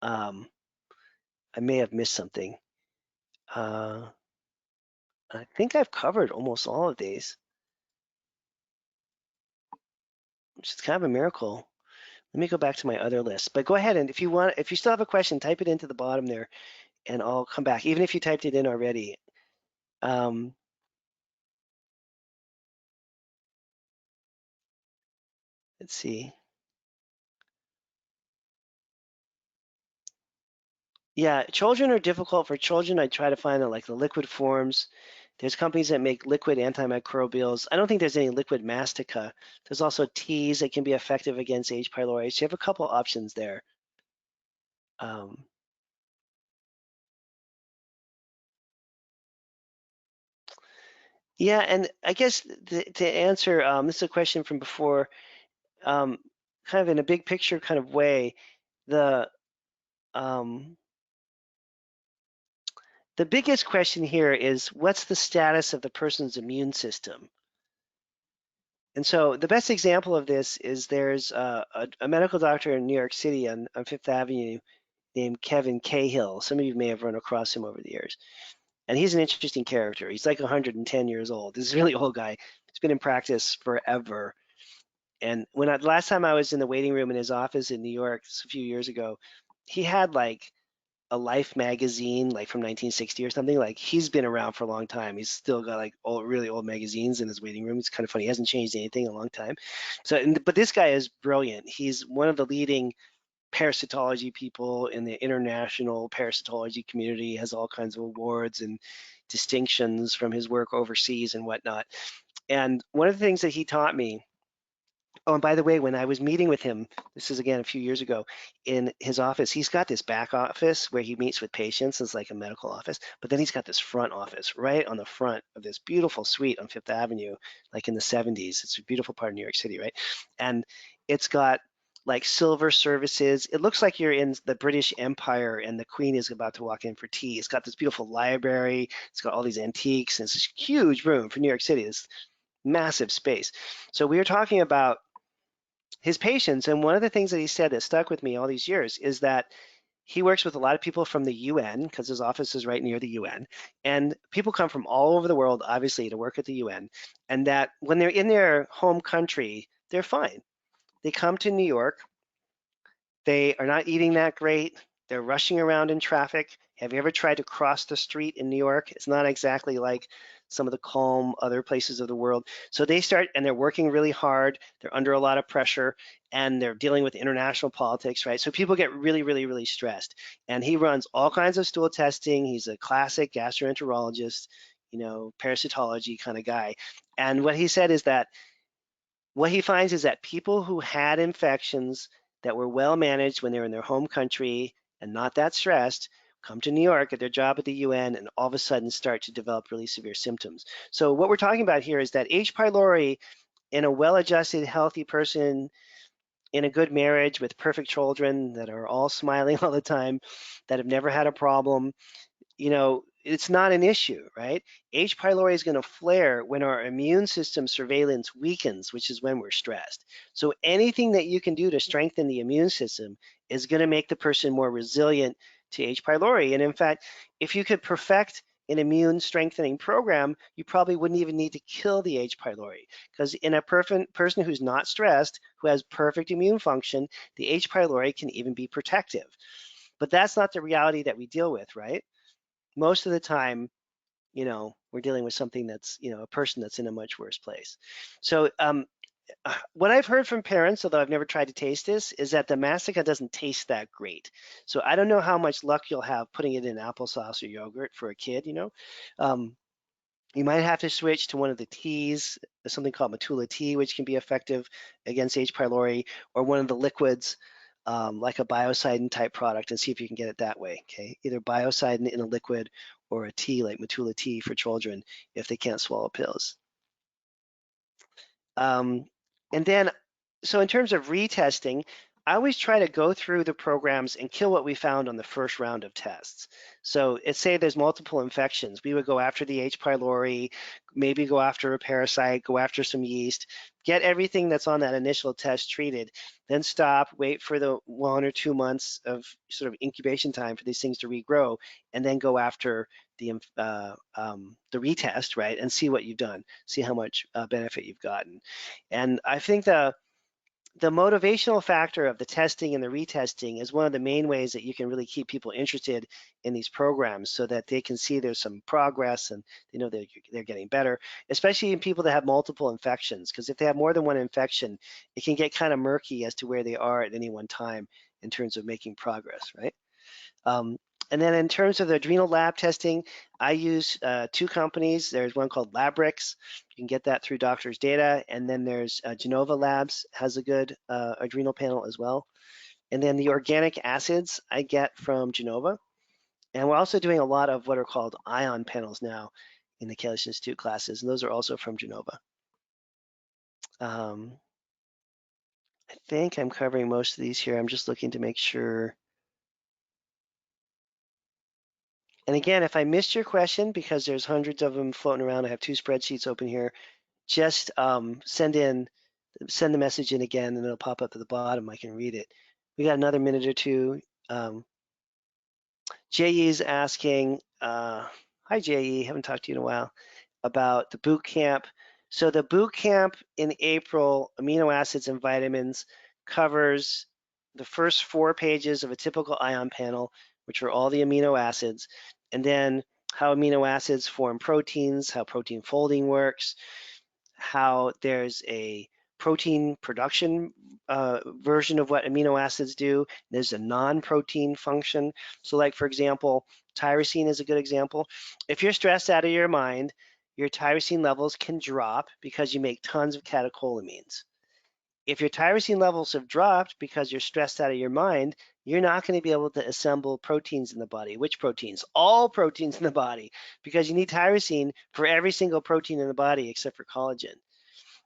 I may have missed something. Uh, I think I've covered almost all of these, which is kind of a miracle. Let me go back to my other list. But go ahead, and if you still have a question, type it into the bottom there, and I'll come back, even if you typed it in already. Um, let's see. Yeah, children are difficult. For children, I try to find like the liquid forms. There's companies that make liquid antimicrobials. I don't think there's any liquid mastica. There's also teas that can be effective against H. pylori. So you have a couple options there. Um, yeah, and I guess to answer, this is a question from before, um, kind of in a big picture kind of way. The um, the biggest question here is what's the status of the person's immune system? And so the best example of this is there's a medical doctor in New York City on Fifth Avenue named Kevin Cahill. Some of you may have run across him over the years. And he's an interesting character. He's like 110 years old. This is a really old guy. He's been in practice forever. And last time I was in the waiting room in his office in New York a few years ago, he had like a Life magazine, like from 1960 or something. Like he's been around for a long time. He's still got like really old magazines in his waiting room. It's kind of funny. He hasn't changed anything in a long time. So, but this guy is brilliant. He's one of the leading parasitology people in the international parasitology community. He has all kinds of awards and distinctions from his work overseas and whatnot. And one of the things that he taught me, oh, and by the way, when I was meeting with him, this is again a few years ago, in his office, he's got this back office where he meets with patients. It's like a medical office, but then he's got this front office right on the front of this beautiful suite on Fifth Avenue, like in the 70s. It's a beautiful part of New York City, right? And it's got like silver services. It looks like you're in the British Empire and the Queen is about to walk in for tea. It's got this beautiful library. It's got all these antiques, and it's this huge room for New York City, this massive space. So we were talking about his patients, and one of the things that he said that stuck with me all these years is that he works with a lot of people from the UN because his office is right near the UN, and people come from all over the world, obviously, to work at the UN, and that when they're in their home country, they're fine. They come to New York, they are not eating that great. They're rushing around in traffic. Have you ever tried to cross the street in New York? It's not exactly like some of the calm other places of the world. So they start and they're working really hard. They're under a lot of pressure and they're dealing with international politics, right? So people get really stressed. And he runs all kinds of stool testing. He's a classic gastroenterologist, parasitology kind of guy. And what he said is that what he finds is that people who had infections that were well managed when they were in their home country and not that stressed come to New York at their job at the UN and all of a sudden start to develop really severe symptoms. So what we're talking about here is that H. pylori in a well-adjusted, healthy person in a good marriage with perfect children that are all smiling all the time, that have never had a problem, it's not an issue, right? H. pylori is going to flare when our immune system surveillance weakens, which is when we're stressed. So anything that you can do to strengthen the immune system is going to make the person more resilient to H. pylori. And in fact, if you could perfect an immune strengthening program, you probably wouldn't even need to kill the H. pylori, because in a person who's not stressed, who has perfect immune function, the H. pylori can even be protective. But that's not the reality that we deal with, right? Most of the time, we're dealing with something that's, a person that's in a much worse place. So what I've heard from parents, although I've never tried to taste this, is that the massica doesn't taste that great. So I don't know how much luck you'll have putting it in applesauce or yogurt for a kid, Um, you might have to switch to one of the teas, something called Matula tea, which can be effective against H. pylori, or one of the liquids, like a biocidin type product, and see if you can get it that way. Okay, either biocidin in a liquid or a tea like Matula tea for children if they can't swallow pills. Um, and then, so in terms of retesting, I always try to go through the programs and kill what we found on the first round of tests. So let's say there's multiple infections. We would go after the H. pylori, maybe go after a parasite, go after some yeast, get everything that's on that initial test treated, then stop, wait for the 1 or 2 months of sort of incubation time for these things to regrow, and then go after the retest, right, and see what you've done, see how much benefit you've gotten. And I think the motivational factor of the testing and the retesting is one of the main ways that you can really keep people interested in these programs so that they can see there's some progress and they know they're getting better, especially in people that have multiple infections, because if they have more than one infection, it can get kind of murky as to where they are at any one time in terms of making progress, right? And then in terms of the adrenal lab testing, I use 2 companies. There's one called Labrix. You can get that through Doctors Data. And then there's Genova Labs has a good adrenal panel as well. And then the organic acids I get from Genova. And we're also doing a lot of what are called ion panels now in the Kalis Institute classes. And those are also from Genova. I think I'm covering most of these here. I'm just looking to make sure. And again, if I missed your question, because there's hundreds of them floating around, I have 2 spreadsheets open here, just send the message in again and it'll pop up at the bottom. I can read it. We got another minute or two. JE's asking, hi JE, haven't talked to you in a while, about the boot camp. So the boot camp in April, amino acids and vitamins, covers the first 4 pages of a typical ion panel, which are all the amino acids, and then how amino acids form proteins, how protein folding works, how there's a protein production version of what amino acids do. There's a non-protein function. So like, for example, tyrosine is a good example. If you're stressed out of your mind, your tyrosine levels can drop because you make tons of catecholamines. If your tyrosine levels have dropped because you're stressed out of your mind, you're not going to be able to assemble proteins in the body. Which proteins? All proteins in the body, because you need tyrosine for every single protein in the body except for collagen.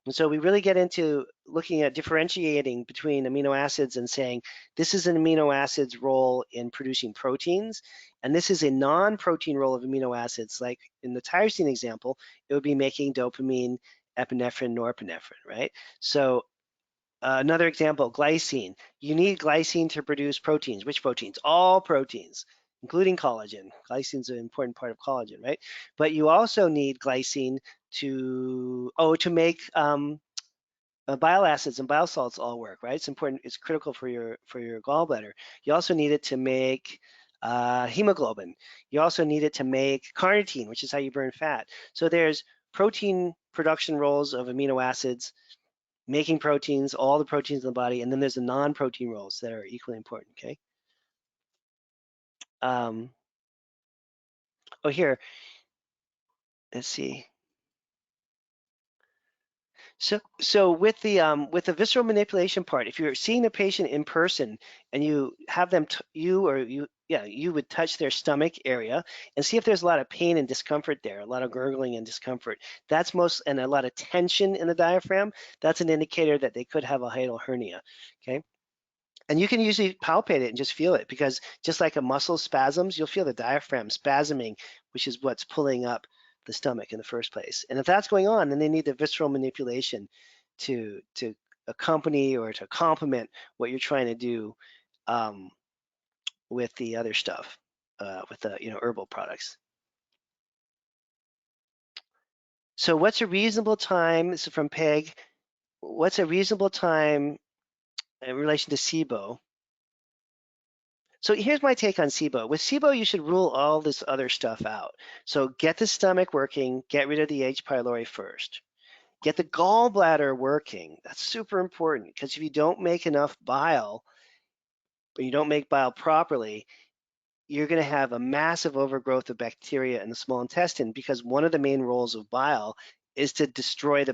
And so we really get into looking at differentiating between amino acids and saying, this is an amino acid's role in producing proteins, and this is a non-protein role of amino acids. Like in the tyrosine example, it would be making dopamine, epinephrine, norepinephrine, right? So another example, glycine. You need glycine to produce proteins. Which proteins? All proteins, including collagen. Glycine is an important part of collagen, right? But you also need glycine to make bile acids and bile salts all work, right? It's important. It's critical for your gallbladder. You also need it to make hemoglobin. You also need it to make carnitine, which is how you burn fat. So there's protein production roles of amino acids, making proteins, all the proteins in the body, and then there's the non-protein roles that are equally important, okay? Here, let's see. So with the visceral manipulation part, if you're seeing a patient in person and you have them, you would touch their stomach area and see if there's a lot of pain and discomfort there, a lot of gurgling and discomfort. And a lot of tension in the diaphragm. That's an indicator that they could have a hiatal hernia, okay? And you can usually palpate it and just feel it, because just like a muscle spasms, you'll feel the diaphragm spasming, which is what's pulling up the stomach in the first place. And if that's going on, then they need the visceral manipulation to accompany or to complement what you're trying to do with the other stuff, with the herbal products. So what's a reasonable time? This is from Peg. What's a reasonable time in relation to SIBO? So here's my take on SIBO. With SIBO, you should rule all this other stuff out. So get the stomach working, get rid of the H. pylori first. Get the gallbladder working. That's super important, because if you don't make enough bile, or you don't make bile properly, you're going to have a massive overgrowth of bacteria in the small intestine, because one of the main roles of bile is to destroy the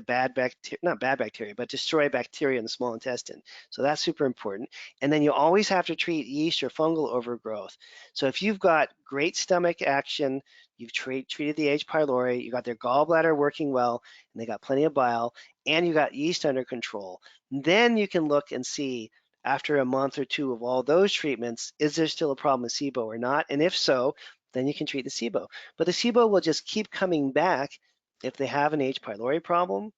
destroy bacteria in the small intestine. So that's super important. And then you always have to treat yeast or fungal overgrowth. So if you've got great stomach action, you've treated the H. pylori, you got their gallbladder working well, and they got plenty of bile, and you got yeast under control, then you can look and see, after a month or two of all those treatments, is there still a problem with SIBO or not? And if so, then you can treat the SIBO. But the SIBO will just keep coming back if they have an H. pylori problem,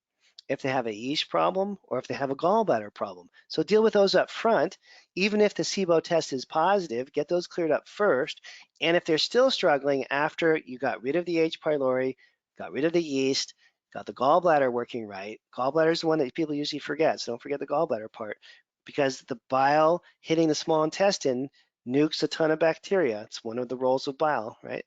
if they have a yeast problem, or if they have a gallbladder problem. So deal with those up front. Even if the SIBO test is positive, get those cleared up first. And if they're still struggling after you got rid of the H. pylori, got rid of the yeast, got the gallbladder working right. Gallbladder is the one that people usually forget, so don't forget the gallbladder part, because the bile hitting the small intestine nukes a ton of bacteria. It's one of the roles of bile, right?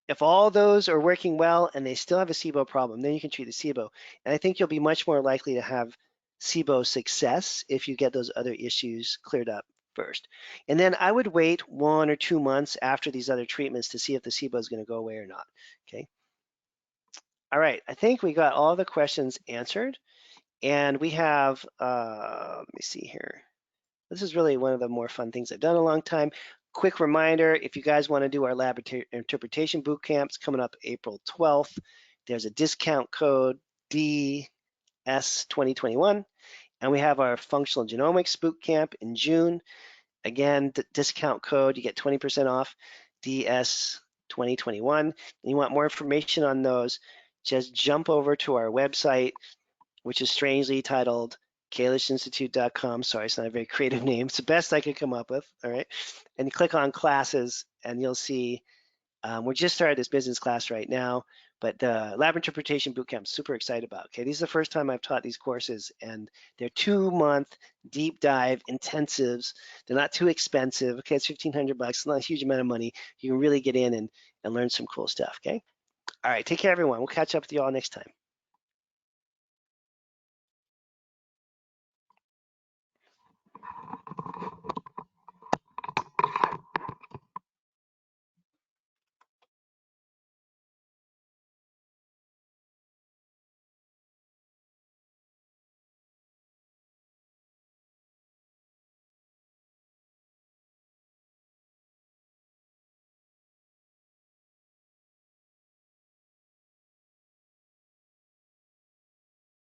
If all those are working well and they still have a SIBO problem, then you can treat the SIBO. And I think you'll be much more likely to have SIBO success if you get those other issues cleared up first. And then I would wait 1 or 2 months after these other treatments to see if the SIBO is going to go away or not, okay? All right, I think we got all the questions answered. And we have, let me see here. This is really one of the more fun things I've done in a long time. Quick reminder, if you guys want to do our lab interpretation boot camps coming up April 12th, there's a discount code DS2021, and we have our functional genomics boot camp in June. Again, discount code, you get 20% off, DS2021. And you want more information on those, just jump over to our website, which is strangely titled kalishinstitute.com. Sorry, it's not a very creative name. It's the best I could come up with, all right? And click on classes, and you'll see we just started this business class right now, But the lab interpretation bootcamp, super excited about. Okay, this is the first time I've taught these courses, and they're 2-month deep dive intensives. They're not too expensive. Okay, it's $1,500. It's not a huge amount of money. You can really get in and learn some cool stuff. Okay. All right. Take care, everyone. We'll catch up with you all next time.